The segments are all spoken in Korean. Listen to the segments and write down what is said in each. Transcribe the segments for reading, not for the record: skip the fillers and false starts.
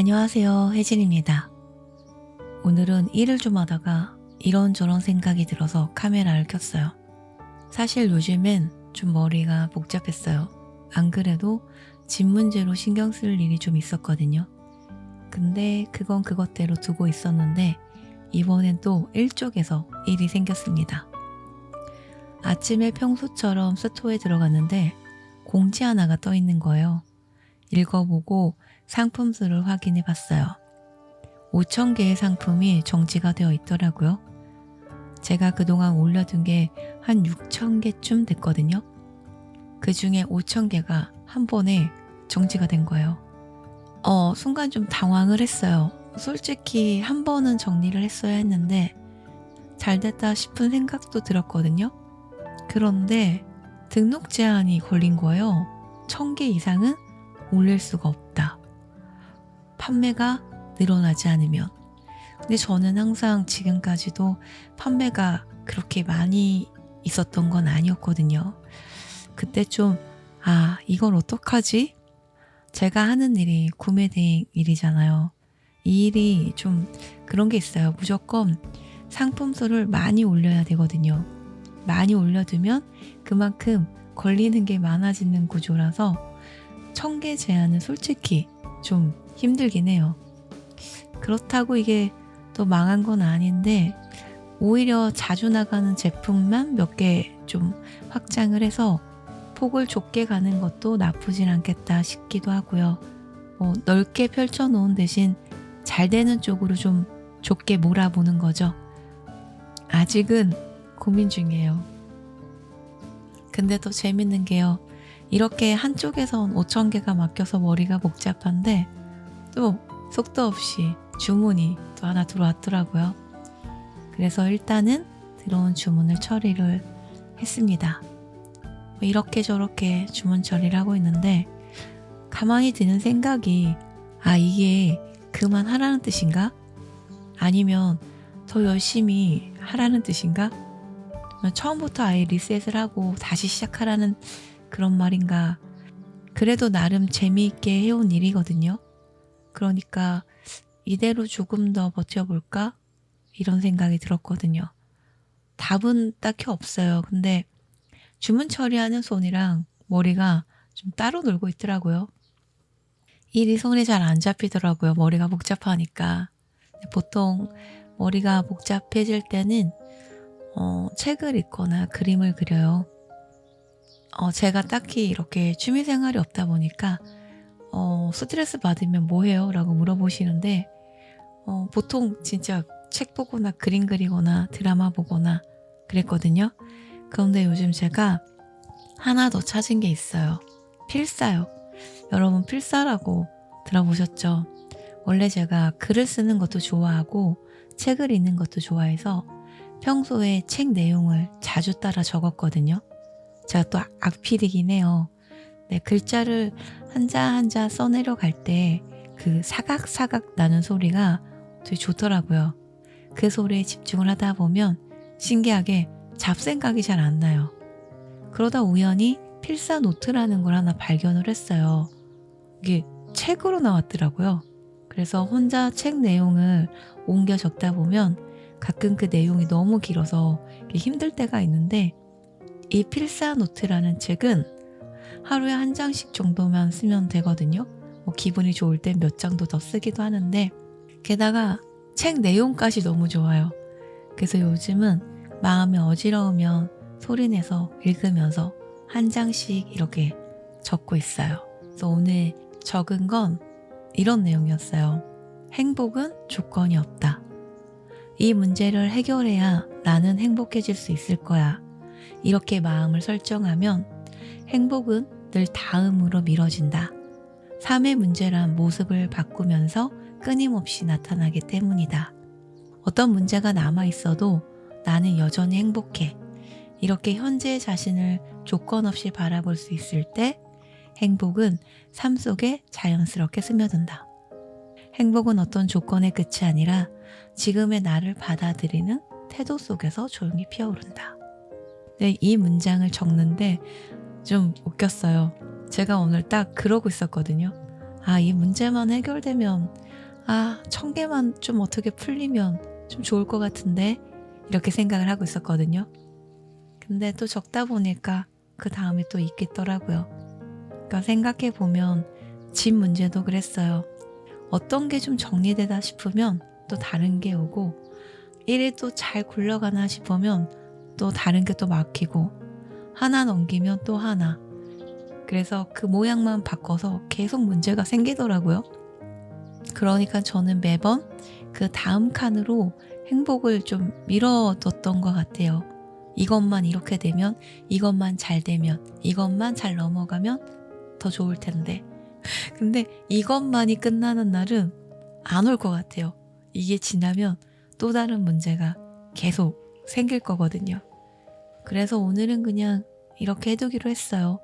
안녕하세요, 혜진입니다. 오늘은 일을 좀 하다가 이런저런 생각이 들어서 카메라를 켰어요. 사실 요즘엔 좀 머리가 복잡했어요. 안 그래도 집 문제로 신경 쓸 일이 좀 있었거든요. 근데 그건 그것대로 두고 있었는데 이번엔 또 일 쪽에서 일이 생겼습니다. 아침에 평소처럼 스토어에 들어갔는데 공지 하나가 떠 있는 거예요. 읽어보고 상품수를 확인해 봤어요. 5천 개의 상품이 정지가 되어 있더라고요. 제가 그동안 올려둔 게 한 6천 개쯤 됐거든요. 그 중에 5천 개가 한 번에 정지가 된 거예요. 순간 좀 당황을 했어요. 솔직히 한 번은 정리를 했어야 했는데 잘 됐다 싶은 생각도 들었거든요. 그런데 등록 제한이 걸린 거예요. 1,000개 이상은 올릴 수가 없다. 판매가 늘어나지 않으면. 근데 저는 항상 지금까지도 판매가 그렇게 많이 있었던 건 아니었거든요. 그때 좀, 이걸 어떡하지? 제가 하는 일이 구매 대행 일이잖아요. 이 일이 좀 그런 게 있어요. 무조건 상품 수를 많이 올려야 되거든요. 많이 올려두면 그만큼 걸리는 게 많아지는 구조라서 1,000개 제한은 솔직히 좀 힘들긴 해요. 그렇다고 이게 또 망한 건 아닌데 오히려 자주 나가는 제품만 몇 개 좀 확장을 해서 폭을 좁게 가는 것도 나쁘진 않겠다 싶기도 하고요. 넓게 펼쳐놓은 대신 잘 되는 쪽으로 좀 좁게 몰아보는 거죠. 아직은 고민 중이에요. 근데 더 재밌는 게요. 이렇게 한쪽에선 5천 개가 막혀서 머리가 복잡한데 또 속도 없이 주문이 또 하나 들어왔더라고요. 그래서 일단은 들어온 주문을 처리를 했습니다. 이렇게 저렇게 주문 처리를 하고 있는데 가만히 드는 생각이 이게 그만하라는 뜻인가? 아니면 더 열심히 하라는 뜻인가? 처음부터 아예 리셋을 하고 다시 시작하라는 그런 말인가? 그래도 나름 재미있게 해온 일이거든요. 그러니까 이대로 조금 더 버텨볼까? 이런 생각이 들었거든요. 답은 딱히 없어요. 근데 주문 처리하는 손이랑 머리가 좀 따로 놀고 있더라고요. 일이 손에 잘 안 잡히더라고요. 머리가 복잡하니까. 보통 머리가 복잡해질 때는 책을 읽거나 그림을 그려요. 제가 딱히 이렇게 취미 생활이 없다 보니까 스트레스 받으면 뭐 해요? 라고 물어보시는데 보통 진짜 책 보거나 그림 그리거나 드라마 보거나 그랬거든요. 그런데 요즘 제가 하나 더 찾은 게 있어요. 필사요. 여러분 필사라고 들어보셨죠? 원래 제가 글을 쓰는 것도 좋아하고 책을 읽는 것도 좋아해서 평소에 책 내용을 자주 따라 적었거든요. 제가 또 악필이긴 해요. 네, 글자를 한자 한자 써내려 갈 때 그 사각사각 나는 소리가 되게 좋더라고요. 그 소리에 집중을 하다 보면 신기하게 잡생각이 잘 안 나요. 그러다 우연히 필사 노트라는 걸 하나 발견을 했어요. 이게 책으로 나왔더라고요. 그래서 혼자 책 내용을 옮겨 적다 보면 가끔 그 내용이 너무 길어서 힘들 때가 있는데 이 필사 노트라는 책은 하루에 한 장씩 정도만 쓰면 되거든요. 기분이 좋을 땐 몇 장도 더 쓰기도 하는데 게다가 책 내용까지 너무 좋아요. 그래서 요즘은 마음이 어지러우면 소리내서 읽으면서 한 장씩 이렇게 적고 있어요. 그래서 오늘 적은 건 이런 내용이었어요. 행복은 조건이 없다. 이 문제를 해결해야 나는 행복해질 수 있을 거야. 이렇게 마음을 설정하면 행복은 늘 다음으로 미뤄진다. 삶의 문제란 모습을 바꾸면서 끊임없이 나타나기 때문이다. 어떤 문제가 남아있어도 나는 여전히 행복해. 이렇게 현재의 자신을 조건 없이 바라볼 수 있을 때 행복은 삶 속에 자연스럽게 스며든다. 행복은 어떤 조건의 끝이 아니라 지금의 나를 받아들이는 태도 속에서 조용히 피어오른다. 네, 이 문장을 적는데 좀 웃겼어요. 제가 오늘 딱 그러고 있었거든요. 이 문제만 해결되면, 1000개만 좀 어떻게 풀리면 좀 좋을 것 같은데, 이렇게 생각을 하고 있었거든요. 근데 또 적다 보니까 그 다음에 또 있겠더라고요. 그러니까 생각해 보면 집 문제도 그랬어요. 어떤 게 좀 정리되다 싶으면 또 다른 게 오고, 일이 또 잘 굴러가나 싶으면 또 다른 게 또 막히고, 하나 넘기면 또 하나. 그래서 그 모양만 바꿔서 계속 문제가 생기더라고요. 그러니까 저는 매번 그 다음 칸으로 행복을 좀 미뤄뒀던 것 같아요. 이것만 이렇게 되면, 이것만 잘 되면, 이것만 잘 넘어가면 더 좋을 텐데. 근데 이것만이 끝나는 날은 안 올 것 같아요. 이게 지나면 또 다른 문제가 계속 생길 거거든요. 그래서 오늘은 그냥 이렇게 해두기로 했어요.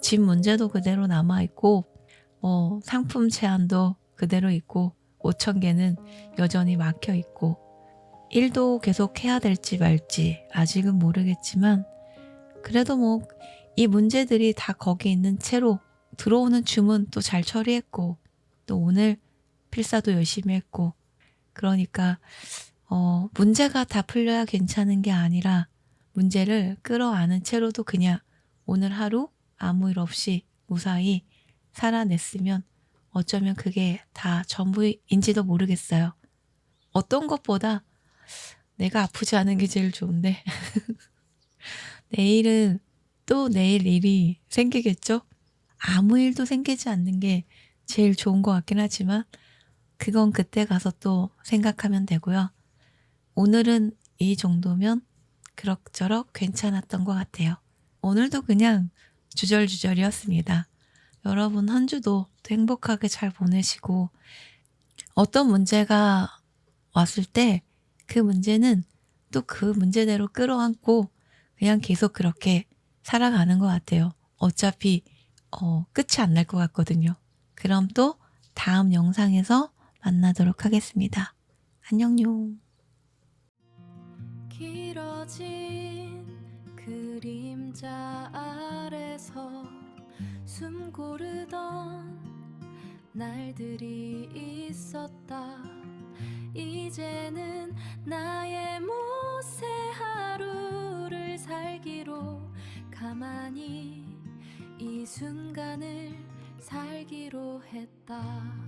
집 문제도 그대로 남아있고, 상품 제한도 그대로 있고, 5,000개는 여전히 막혀 있고, 일도 계속 해야 될지 말지 아직은 모르겠지만, 그래도 뭐 이 문제들이 다 거기 있는 채로 들어오는 주문 또 잘 처리했고, 또 오늘 필사도 열심히 했고, 그러니까 문제가 다 풀려야 괜찮은 게 아니라, 문제를 끌어안은 채로도 그냥 오늘 하루 아무 일 없이 무사히 살아냈으면 어쩌면 그게 다 전부인지도 모르겠어요. 어떤 것보다 내가 아프지 않은 게 제일 좋은데 내일은 또 내일 일이 생기겠죠? 아무 일도 생기지 않는 게 제일 좋은 것 같긴 하지만, 그건 그때 가서 또 생각하면 되고요. 오늘은 이 정도면 그럭저럭 괜찮았던 것 같아요. 오늘도 그냥 주절주절이었습니다. 여러분 한 주도 또 행복하게 잘 보내시고, 어떤 문제가 왔을 때 그 문제는 또 그 문제대로 끌어안고 그냥 계속 그렇게 살아가는 것 같아요. 어차피 끝이 안 날 것 같거든요. 그럼 또 다음 영상에서 만나도록 하겠습니다. 안녕요. 길어진 그림자 아래서 숨 고르던 날들이 있었다. 이제는 나의 못새 하루를 살기로, 가만히 이 순간을 살기로 했다.